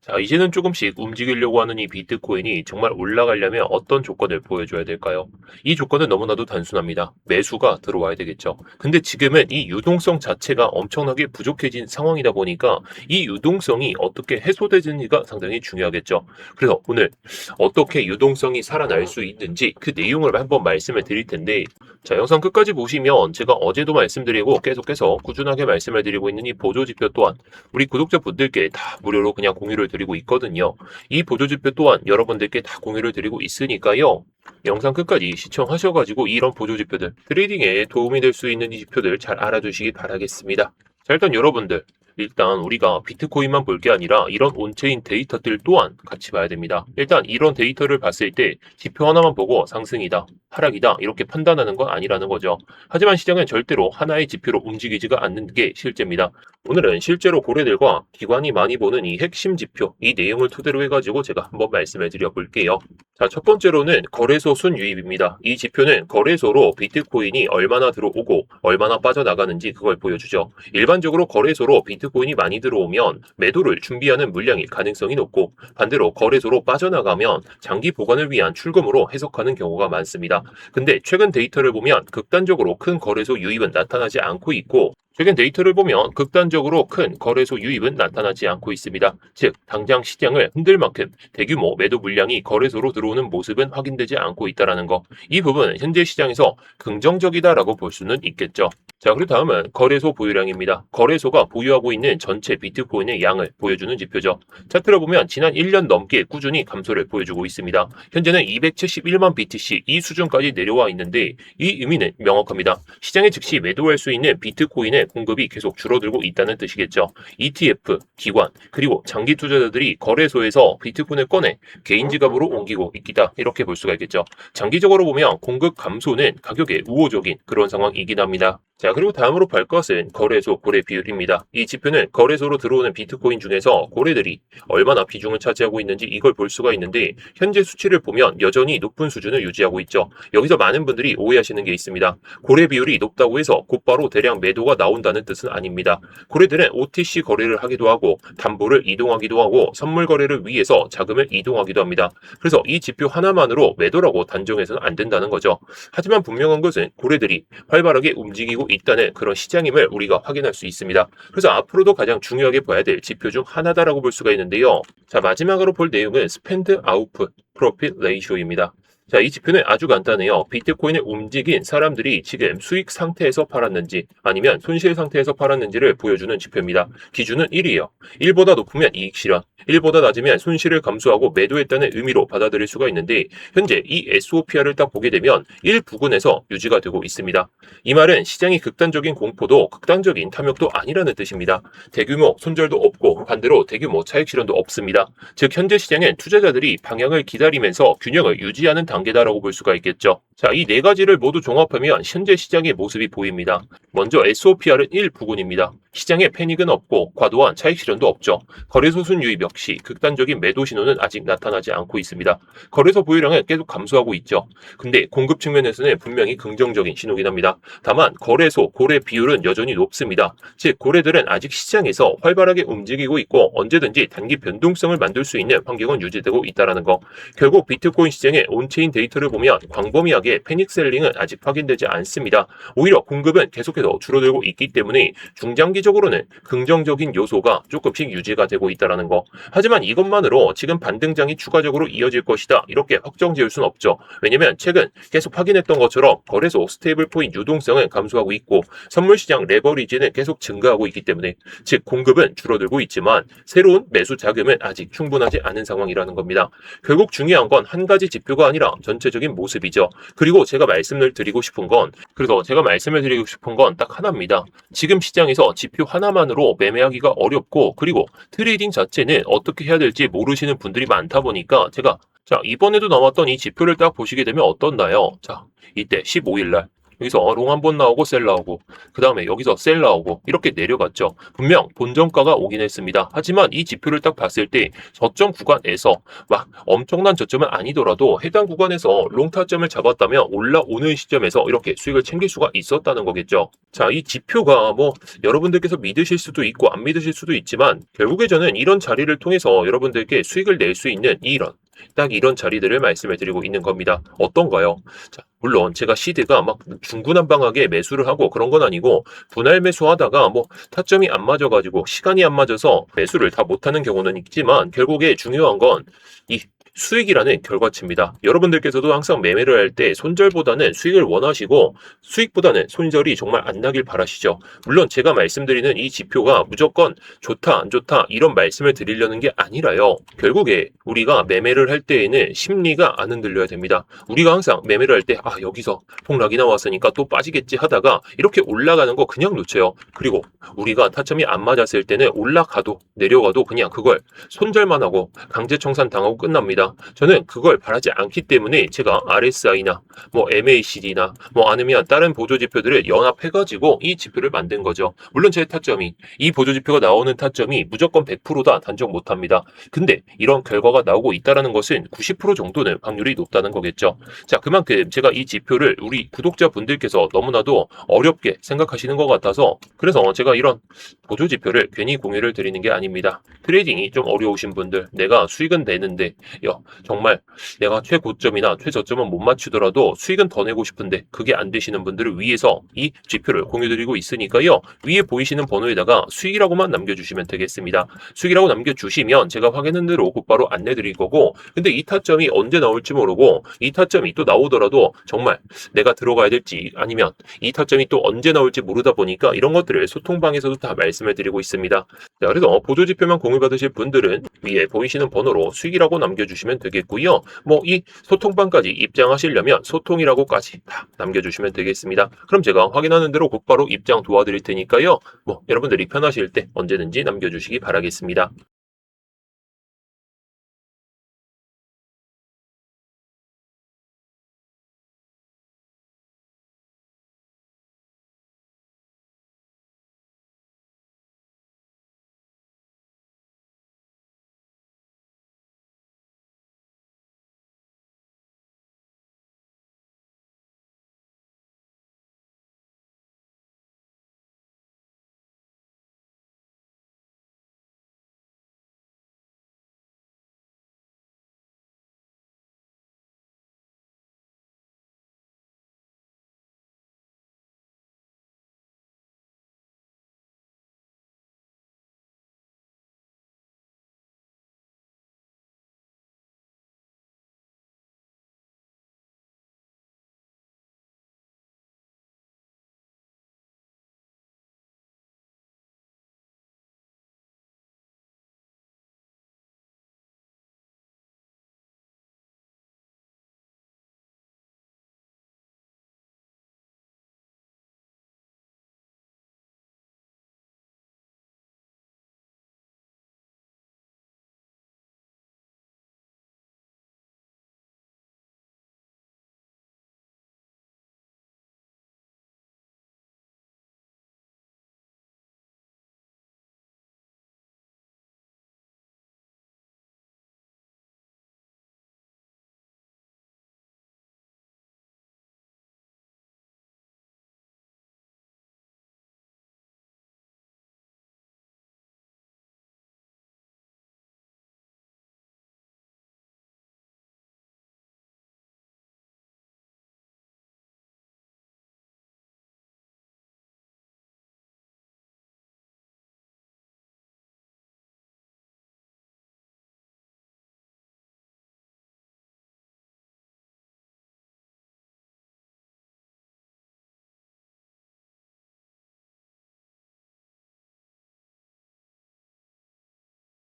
자, 이제는 조금씩 움직이려고 하는 이 비트코인이 정말 올라가려면 어떤 조건을 보여줘야 될까요? 이 조건은 너무나도 단순합니다. 매수가 들어와야 되겠죠. 근데 지금은 이 유동성 자체가 엄청나게 부족해진 상황이다 보니까 이 유동성이 어떻게 해소되는지가 상당히 중요하겠죠. 그래서 오늘 어떻게 유동성이 살아날 수 있는지 그 내용을 한번 말씀을 드릴 텐데, 자, 영상 끝까지 보시면 제가 어제도 말씀드리고 계속해서 꾸준하게 말씀을 드리고 있는 이 보조지표 또한 우리 구독자분들께 다 무료로 그냥 공유를 드리고 있거든요. 이 보조지표 또한 여러분들께 다 공유를 드리고 있으니까요. 영상 끝까지 시청하셔가지고 이런 보조지표들, 트레이딩에 도움이 될 수 있는 이 지표들 잘 알아두시기 바라겠습니다. 자, 일단 여러분들, 일단 우리가 비트코인만 볼 게 아니라 이런 온체인 데이터들 또한 같이 봐야 됩니다. 일단 이런 데이터를 봤을 때 지표 하나만 보고 상승이다, 하락이다 이렇게 판단하는 건 아니라는 거죠. 하지만 시장은 절대로 하나의 지표로 움직이지가 않는 게 실제입니다. 오늘은 실제로 고래들과 기관이 많이 보는 이 핵심 지표, 이 내용을 토대로 해가지고 제가 한번 말씀을 드려볼게요. 자, 첫 번째로는 거래소 순유입입니다. 이 지표는 거래소로 비트코인이 얼마나 들어오고 얼마나 빠져나가는지 그걸 보여주죠. 일반적으로 거래소로 비트코인이 많이 들어오면 매도를 준비하는 물량일 가능성이 높고, 반대로 거래소로 빠져나가면 장기 보관을 위한 출금으로 해석하는 경우가 많습니다. 근데 최근 데이터를 보면 극단적으로 큰 거래소 유입은 나타나지 않고 있고, 최근 데이터를 보면 극단적으로 큰 거래소 유입은 나타나지 않고 있습니다. 즉, 당장 시장을 흔들 만큼 대규모 매도 물량이 거래소로 들어오는 모습은 확인되지 않고 있다는 거. 이 부분은 현재 시장에서 긍정적이다라고 볼 수는 있겠죠. 자, 그리고 다음은 거래소 보유량입니다. 거래소가 보유하고 있는 전체 비트코인의 양을 보여주는 지표죠. 차트를 보면 지난 1년 넘게 꾸준히 감소를 보여주고 있습니다. 현재는 271만 BTC 이 수준까지 내려와 있는데, 이 의미는 명확합니다. 시장에 즉시 매도할 수 있는 비트코인의 공급이 계속 줄어들고 있다는 뜻이겠죠. ETF, 기관, 그리고 장기 투자자들이 거래소에서 비트코인을 꺼내 개인 지갑으로 옮기고 있다, 이렇게 볼 수가 있겠죠. 장기적으로 보면 공급 감소는 가격에 우호적인 그런 상황이긴 합니다. 자, 그리고 다음으로 볼 것은 거래소 고래 비율입니다. 이 지표는 거래소로 들어오는 비트코인 중에서 고래들이 얼마나 비중을 차지하고 있는지 이걸 볼 수가 있는데, 현재 수치를 보면 여전히 높은 수준을 유지하고 있죠. 여기서 많은 분들이 오해하시는 게 있습니다. 고래 비율이 높다고 해서 곧바로 대량 매도가 나온다는 뜻은 아닙니다. 고래들은 OTC 거래를 하기도 하고, 담보를 이동하기도 하고, 선물 거래를 위해서 자금을 이동하기도 합니다. 그래서 이 지표 하나만으로 매도라고 단정해서는 안 된다는 거죠. 하지만 분명한 것은 고래들이 활발하게 움직이고 있다는 그런 시장임을 우리가 확인할 수 있습니다. 그래서 앞으로도 가장 중요하게 봐야 될 지표 중 하나다라고 볼 수가 있는데요. 자, 마지막으로 볼 내용은 스펜드 아웃풋 프로핏 레이쇼입니다. 자, 이 지표는 아주 간단해요. 비트코인을 움직인 사람들이 지금 수익 상태에서 팔았는지 아니면 손실 상태에서 팔았는지를 보여주는 지표입니다. 기준은 1이에요. 1보다 높으면 이익 실현, 1보다 낮으면 손실을 감수하고 매도했다는 의미로 받아들일 수가 있는데, 현재 이 SOPR을 딱 보게 되면 1 부근에서 유지가 되고 있습니다. 이 말은 시장이 극단적인 공포도 극단적인 탐욕도 아니라는 뜻입니다. 대규모 손절도 없고 반대로 대규모 차익 실현도 없습니다. 즉, 현재 시장은 투자자들이 방향을 기다리면서 균형을 유지하는 단계다라고 볼 수가 있겠죠. 자, 이 네 가지를 모두 종합하면 현재 시장의 모습이 보입니다. 먼저 SOPR은 1 부근입니다. 시장에 패닉은 없고 과도한 차익 실현도 없죠. 거래소 순유입 역시 극단적인 매도 신호는 아직 나타나지 않고 있습니다. 거래소 보유량은 계속 감소하고 있죠. 근데 공급 측면에서는 분명히 긍정적인 신호긴 합니다. 다만 거래소 고래 비율은 여전히 높습니다. 즉, 고래들은 아직 시장에서 활발하게 움직이고 있고 언제든지 단기 변동성을 만들 수 있는 환경은 유지되고 있다는 거. 결국 비트코인 시장의 온체인 데이터를 보면 광범위하게 패닉 셀링은 아직 확인되지 않습니다. 오히려 공급은 계속해서 줄어들고 있기 때문에 중장기적으로는 긍정적인 요소가 조금씩 유지가 되고 있다는 거. 하지만 이것만으로 지금 반등장이 추가적으로 이어질 것이다, 이렇게 확정 지을 수는 없죠. 왜냐면 최근 계속 확인했던 것처럼 거래소 스테이블 코인 유동성은 감소하고 있고 선물시장 레버리지는 계속 증가하고 있기 때문에, 즉 공급은 줄어들고 있지만 새로운 매수 자금은 아직 충분하지 않은 상황이라는 겁니다. 결국 중요한 건 한 가지 지표가 아니라 전체적인 모습이죠. 그리고 제가 말씀을 드리고 싶은 건 딱 하나입니다. 지금 시장에서 지표 하나만으로 매매하기가 어렵고, 그리고 트레이딩 자체는 어떻게 해야 될지 모르시는 분들이 많다 보니까 제가, 자, 이번에도 나왔던 이 지표를 딱 보시게 되면 어떻나요? 자, 이때 15일날 여기서 롱 한 번 나오고 셀 나오고 그 다음에 여기서 셀 나오고 이렇게 내려갔죠. 분명 본전가가 오긴 했습니다. 하지만 이 지표를 딱 봤을 때 저점 구간에서 막 엄청난 저점은 아니더라도 해당 구간에서 롱 타점을 잡았다면 올라오는 시점에서 이렇게 수익을 챙길 수가 있었다는 거겠죠. 자, 이 지표가 뭐 여러분들께서 믿으실 수도 있고 안 믿으실 수도 있지만 결국에 저는 이런 자리를 통해서 여러분들께 수익을 낼 수 있는 딱 이런 자리들을 말씀을 드리고 있는 겁니다. 어떤가요? 자, 물론 제가 시드가 막 중구난방하게 매수를 하고 그런 건 아니고 분할 매수하다가 뭐 타점이 안 맞아가지고 시간이 안 맞아서 매수를 다 못하는 경우는 있지만 결국에 중요한 건 이 수익이라는 결과치입니다. 여러분들께서도 항상 매매를 할 때 손절보다는 수익을 원하시고 수익보다는 손절이 정말 안 나길 바라시죠. 물론 제가 말씀드리는 이 지표가 무조건 좋다 안 좋다 이런 말씀을 드리려는 게 아니라요. 결국에 우리가 매매를 할 때에는 심리가 안 흔들려야 됩니다. 우리가 항상 매매를 할 때 여기서 폭락이 나왔으니까 또 빠지겠지 하다가 이렇게 올라가는 거 그냥 놓쳐요. 그리고 우리가 타점이 안 맞았을 때는 올라가도 내려가도 그냥 그걸 손절만 하고 강제 청산 당하고 끝납니다. 저는 그걸 바라지 않기 때문에 제가 RSI나 뭐 MACD나 뭐 아니면 다른 보조 지표들을 연합해가지고 이 지표를 만든 거죠. 물론 제 타점이 이 보조 지표가 나오는 타점이 무조건 100%다 단정 못합니다. 근데 이런 결과가 나오고 있다는 것은 90% 정도는 확률이 높다는 거겠죠. 자, 그만큼 제가 이 지표를 우리 구독자분들께서 너무나도 어렵게 생각하시는 것 같아서 그래서 제가 이런 보조 지표를 괜히 공유를 드리는 게 아닙니다. 트레이딩이 좀 어려우신 분들, 내가 수익은 내는데 정말 내가 최고점이나 최저점은 못 맞추더라도 수익은 더 내고 싶은데 그게 안 되시는 분들을 위해서 이 지표를 공유드리고 있으니까요. 위에 보이시는 번호에다가 수익이라고만 남겨주시면 되겠습니다. 수익이라고 남겨주시면 제가 확인한 대로 곧바로 안내드릴 거고 근데 이 타점이 언제 나올지 모르고 이 타점이 또 나오더라도 정말 내가 들어가야 될지 아니면 이 타점이 또 언제 나올지 모르다 보니까 이런 것들을 소통방에서도 다 말씀을 드리고 있습니다. 자, 그래서 보조지표만 공유받으실 분들은 위에 보이시는 번호로 수익이라고 남겨주시면 되겠고요. 뭐 이 소통방까지 입장하시려면 소통이라고까지 다 남겨주시면 되겠습니다. 그럼 제가 확인하는 대로 곧바로 입장 도와드릴 테니까요. 뭐 여러분들이 편하실 때 언제든지 남겨주시기 바라겠습니다.